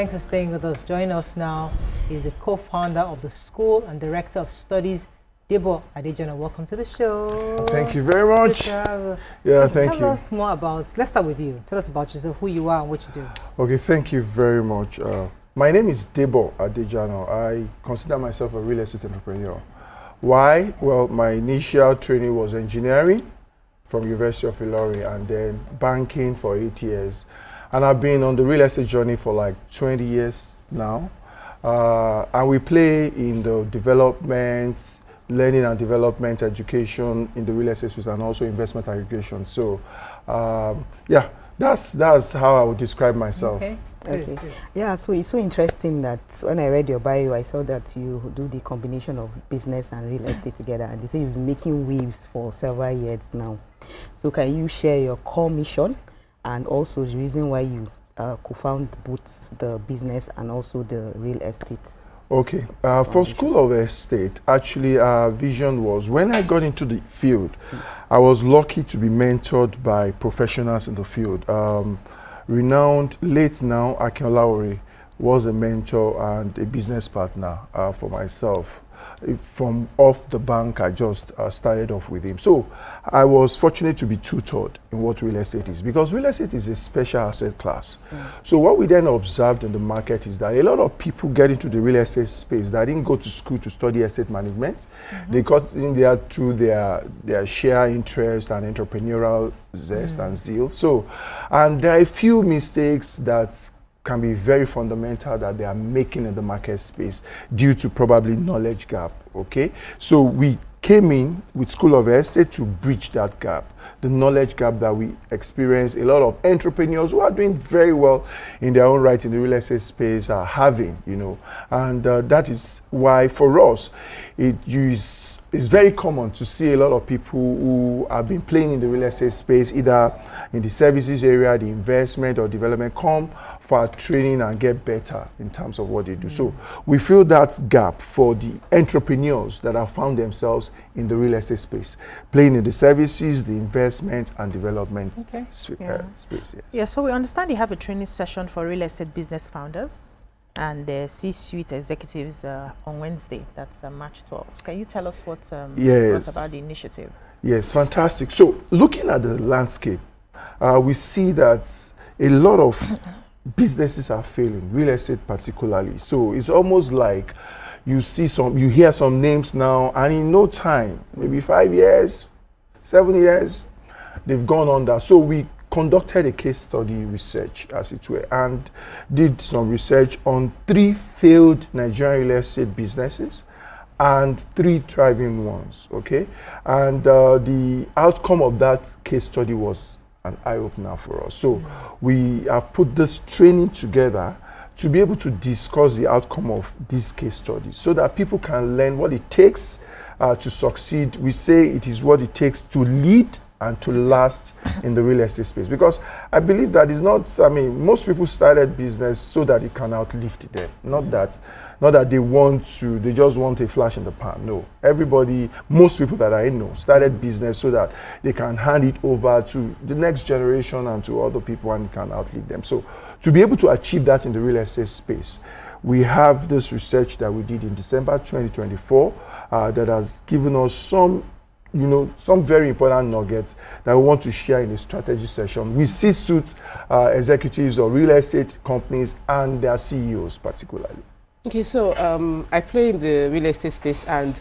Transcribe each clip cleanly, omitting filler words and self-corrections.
Thanks for staying with us. Join us now is the co-founder of the school and director of studies, Debo Adejana. Welcome to the show. Thank you very much. Thank you. Tell us more about, let's start with you. Tell us about yourself, who you are and what you do. Okay, thank you very much. My name is Debo Adejana. I consider myself a real estate entrepreneur. Why? Well, my initial training was engineering from University of Ilorin and then banking for 8 years. And I've been on the real estate journey for like 20 years now. And we play in the development, learning and development, education in the real estate space, and also investment aggregation. So, yeah, that's how I would describe myself. Okay. Yeah, so it's so interesting that when I read your bio, I saw that you do the combination of business and real estate together, and they say you've been making waves for several years now. So can you share your core mission and also the reason why you co-found both the business and also the real estate? Okay, for School of Estate, actually our vision was, when I got into the field, I was lucky to be mentored by professionals in the field. Renowned, late now, Akin Olaore was a mentor and a business partner for myself. From off the bank, I just started off with him. So I was fortunate to be tutored in what real estate is, because real estate is a special asset class. So what we then observed in the market is that a lot of people get into the real estate space that didn't go to school to study estate management. They got in there through their sheer interest and entrepreneurial zest and zeal. So, and there are a few mistakes that can be very fundamental that they are making in the market space due to probably knowledge gap, okay? So we came in with School of Estate to bridge that gap, the knowledge gap that we experience. A lot of entrepreneurs who are doing very well in their own right in the real estate space are having, you know, and that is why for us, it's very common to see a lot of people who have been playing in the real estate space, either in the services area, the investment or development, come for our training and get better in terms of what they do. So we fill that gap for the entrepreneurs that have found themselves in the real estate space, playing in the services, the investment and development space. Yes. Yeah, so we understand you have a training session for real estate business founders and the C-suite executives on Wednesday. That's March 12th. Can you tell us what about the initiative? Yes, fantastic. So looking at the landscape, we see that a lot of businesses are failing, real estate particularly. So it's almost like you hear some names now, and in no time, maybe 5 years, 7 years, they've gone under. So we conducted a case study research, as it were, and did some research on 3 failed Nigerian real estate businesses and 3 thriving ones, okay? And the outcome of that case study was an eye-opener for us. So we have put this training together to be able to discuss the outcome of these case studies so that people can learn what it takes to succeed. We say it is what it takes to lead and to last in the real estate space, because I believe that is not, I mean, most people started business so that it can outlive them, not that they want to, they just want a flash in the pan. No, everybody, most people that I know started business so that they can hand it over to the next generation and to other people and it can outlive them. So to be able to achieve that in the real estate space, we have this research that we did in December 2024 that has given us some very important nuggets that we want to share in a strategy session with C-suite executives of real estate companies and their CEOs particularly. Okay, so I play in the real estate space, and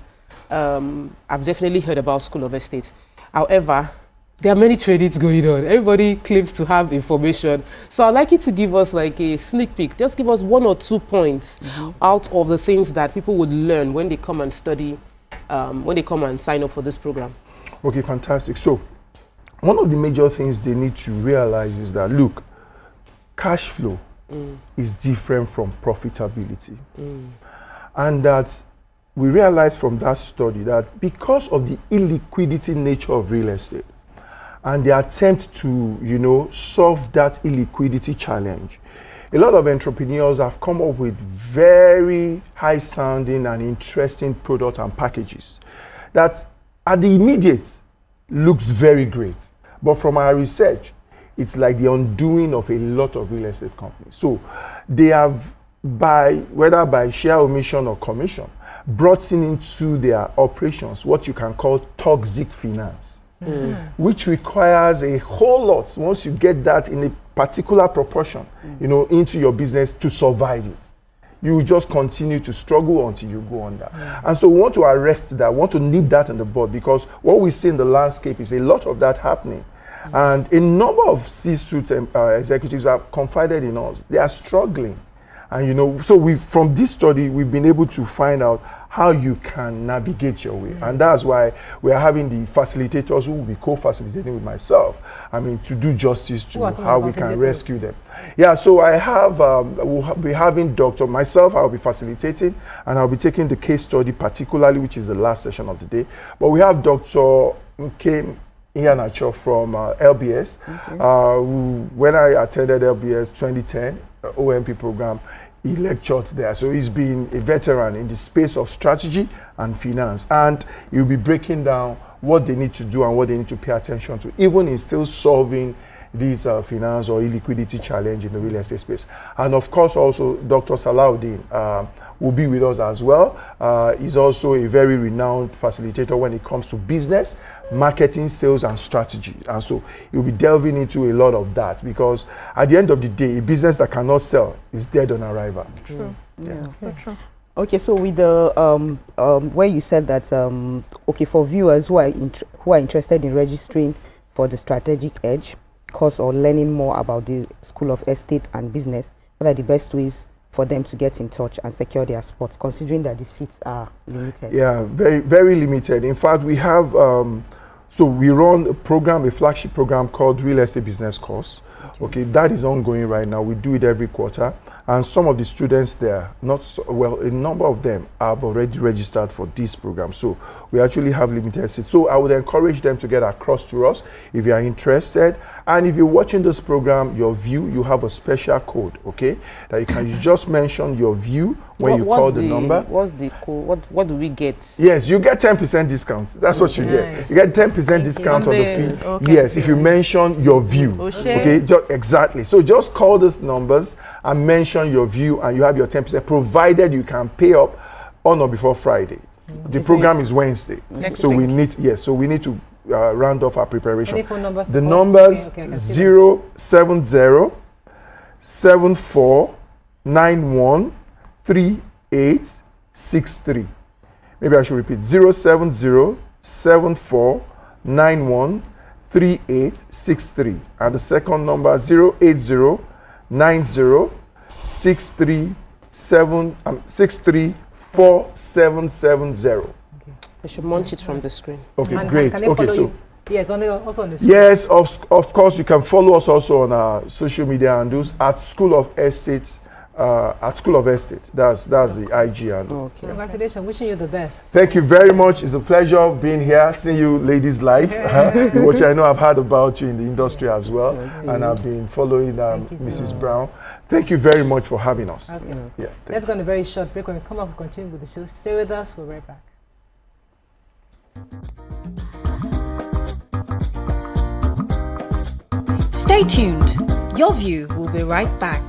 I've definitely heard about School of Estate. However, there are many trainings going on. Everybody claims to have information. So I'd like you to give us like a sneak peek. Just give us 1 or 2 points out of the things that people would learn when they come and study, when they come and sign up for this program. Okay, fantastic. So one of the major things they need to realize is that, look, cash flow is different from profitability. And that we realized from that study that because of the illiquidity nature of real estate and the attempt to, solve that illiquidity challenge, a lot of entrepreneurs have come up with very high sounding and interesting products and packages that at the immediate looks very great. But from our research, it's like the undoing of a lot of real estate companies. So they have, whether by share omission or commission, brought into their operations what you can call toxic finance, which requires a whole lot, once you get that in a particular proportion, into your business to survive it. You just continue to struggle until you go under. And so we want to arrest that, want to nip that in the bud, because what we see in the landscape is a lot of that happening. And a number of C-suite executives have confided in us. They are struggling. And so from this study, we've been able to find out how you can navigate your way. And that's why we are having the facilitators who will be co-facilitating with myself, to do justice to how we can rescue them. Yeah, so I have, we'll be having myself, I'll be facilitating, and I'll be taking the case study particularly, which is the last session of the day. But we have Dr. Mke Iheanacho from LBS, who, when I attended LBS 2010 OMP program, he lectured there. So he's been a veteran in the space of strategy and finance, and he'll be breaking down what they need to do and what they need to pay attention to, even in still solving these finance or illiquidity challenge in the real estate space. And of course, also Dr. Salahuddin will be with us as well. He's also a very renowned facilitator when it comes to business, marketing, sales, and strategy. And so he'll be delving into a lot of that, because at the end of the day, a business that cannot sell is dead on arrival. True. Yeah. Okay. True. Okay, so with the where you said that for viewers who are interested in registering for the Strategic Edge course or learning more about the School of Estate and Business, what are the best ways for them to get in touch and secure their spots, considering that the seats are limited? Yeah, very, very limited. In fact, we have, so we run a flagship program called Real Estate Business Course. Okay, that is ongoing right now. We do it every quarter. And some of the students there, a number of them have already registered for this program. So we actually have limited seats. So I would encourage them to get across to us if you are interested. And if you're watching this program, you have a special code, okay? That you can just mention your view when you call the number. What's the code? What do we get? Yes, you get 10% discount. That's what you get. You get 10% discount on the fee. Okay. Yes, if you mention your view. Okay, exactly. So just call these numbers and mention your view, and you have your 10%, provided you can pay up on or before Friday. The program is Wednesday. So we need to round off our preparation. Any phone numbers? The numbers 070 74 91 3863. Maybe I should repeat 070 74 91 3863. And the second number 080 90 63470. They should munch it from the screen. Okay, and great. Can they okay, follow so you? Yes, also on the screen. yes, of course, you can follow us also on our social media handles at School of Estate. That's the IG handle. Okay. Congratulations, wishing you the best. Thank you very much. It's a pleasure being here, seeing you ladies live, which I know I've heard about you in the industry as well, and I've been following Mrs. Brown. Thank you very much for having us. Okay. Yeah, Let's go on a very short break. When we come up, we'll continue with the show. Stay with us. We'll be right back. Stay tuned. Your View will be right back.